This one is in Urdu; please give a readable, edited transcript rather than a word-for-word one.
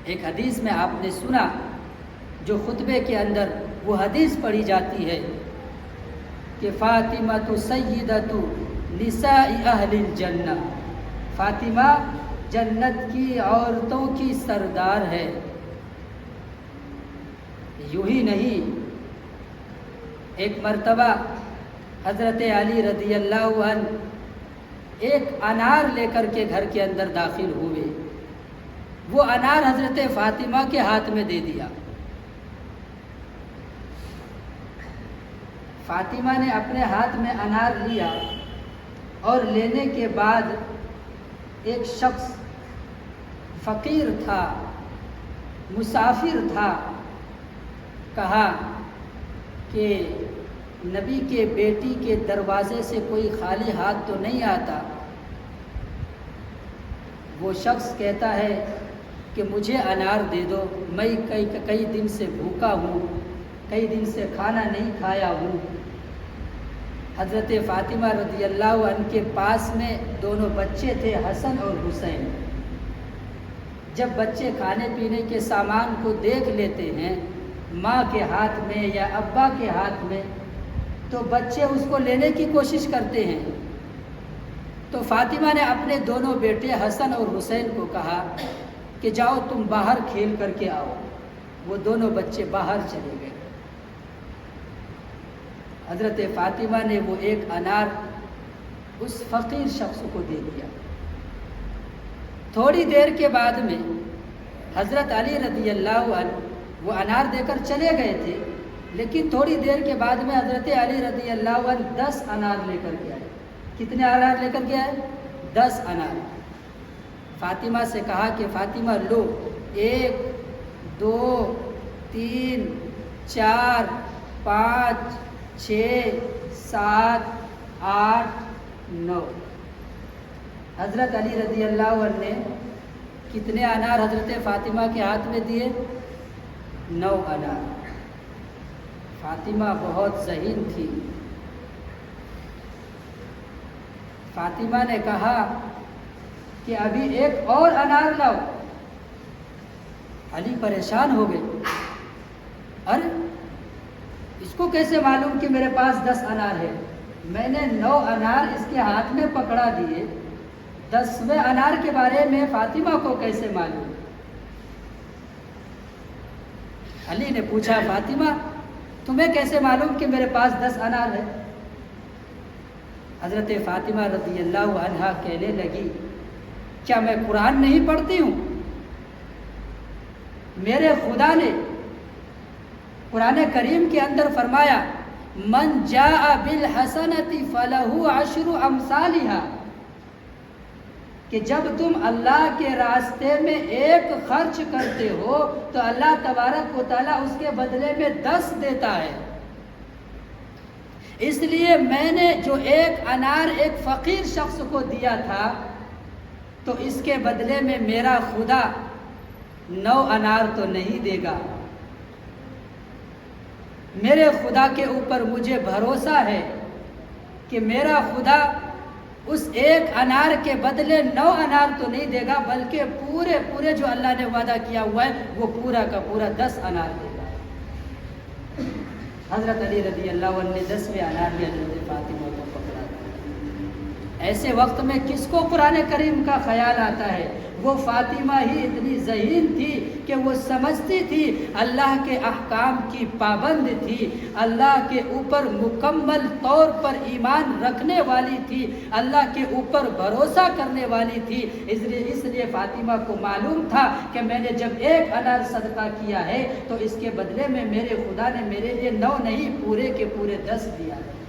ایک حدیث میں آپ نے سنا جو خطبے کے اندر وہ حدیث پڑھی جاتی ہے کہ فاطمہ سیدۃ نساء اہل الجنہ، فاطمہ جنت کی عورتوں کی سردار ہے۔ یوں ہی نہیں، ایک مرتبہ حضرت علی رضی اللہ عنہ ایک انار لے کر کے گھر کے اندر داخل ہوئے، وہ انار حضرت فاطمہ کے ہاتھ میں دے دیا۔ فاطمہ نے اپنے ہاتھ میں انار لیا اور لینے کے بعد ایک شخص فقیر تھا، مسافر تھا، کہا کہ نبی کے بیٹی کے دروازے سے کوئی خالی ہاتھ تو نہیں آتا۔ وہ شخص کہتا ہے کہ مجھے انار دے دو، میں کئی دن سے بھوکا ہوں، کئی دن سے کھانا نہیں کھایا ہوں۔ حضرت فاطمہ رضی اللہ عنہ کے پاس میں دونوں بچے تھے، حسن اور حسین۔ جب بچے کھانے پینے کے سامان کو دیکھ لیتے ہیں ماں کے ہاتھ میں یا ابا کے ہاتھ میں، تو بچے اس کو لینے کی کوشش کرتے ہیں۔ تو فاطمہ نے اپنے دونوں بیٹے حسن اور حسین کو کہا کہ جاؤ تم باہر کھیل کر کے آؤ۔ وہ دونوں بچے باہر چلے گئے۔ حضرت فاطمہ نے وہ ایک انار اس فقیر شخص کو دے دیا۔ تھوڑی دیر کے بعد میں حضرت علی رضی اللہ عنہ وہ انار دے کر چلے گئے تھے، لیکن تھوڑی دیر کے بعد میں حضرت علی رضی اللہ عنہ 10 انار لے کر کے آئے۔ کتنے انار لے کر کے آئے؟ 10 انار۔ فاطمہ سے کہا کہ فاطمہ لو، 1 2 3 4 5 6 7 8 9۔ حضرت علی رضی اللہ عنہ نے کتنے انار حضرت فاطمہ کے ہاتھ میں دیے؟ 9 انار۔ فاطمہ بہت ذہین تھی۔ فاطمہ نے کہا کہ ابھی ایک اور انار لاؤ۔ علی پریشان ہو گئے، ارے اس کو کیسے معلوم کہ میرے پاس 10 انار ہے؟ میں نے 9 انار اس کے ہاتھ میں پکڑا دیے، 10ویں انار کے بارے میں فاطمہ کو کیسے معلوم؟ علی نے پوچھا فاطمہ تمہیں کیسے معلوم کہ میرے پاس 10 انار ہے؟ حضرت فاطمہ رضی اللہ عنہا کہنے لگی کیا میں قرآن نہیں پڑھتی ہوں؟ میرے خدا نے قرآن کریم کے اندر فرمایا من جاء بالحسنۃ فلہ عشر امثالھا، کہ جب تم اللہ کے راستے میں ایک خرچ کرتے ہو تو اللہ تبارک و تعالیٰ اس کے بدلے میں 10 دیتا ہے۔ اس لیے میں نے جو ایک انار ایک فقیر شخص کو دیا تھا تو اس کے بدلے میں میرا خدا 9 انار تو نہیں دے گا۔ میرے خدا کے اوپر مجھے بھروسہ ہے کہ میرا خدا اس ایک انار کے بدلے 9 انار تو نہیں دے گا، بلکہ پورے جو اللہ نے وعدہ کیا ہوا ہے وہ پورا کا پورا 10 انار دے گا۔ حضرت علی رضی اللہ عنہ نے 10ویں انار میں حضرت فاطمہ کو پکڑا دیا۔ ایسے وقت میں کس کو قرآن کریم کا خیال آتا ہے؟ وہ فاطمہ ہی اتنی ذہین تھی کہ وہ سمجھتی تھی، اللہ کے احکام کی پابند تھی، اللہ کے اوپر مکمل طور پر ایمان رکھنے والی تھی، اللہ کے اوپر بھروسہ کرنے والی تھی۔ اس لیے فاطمہ کو معلوم تھا کہ میں نے جب ایک انار صدقہ کیا ہے تو اس کے بدلے میں میرے خدا نے میرے لیے 9 نہیں پورے کے پورے 10 دیا ہے۔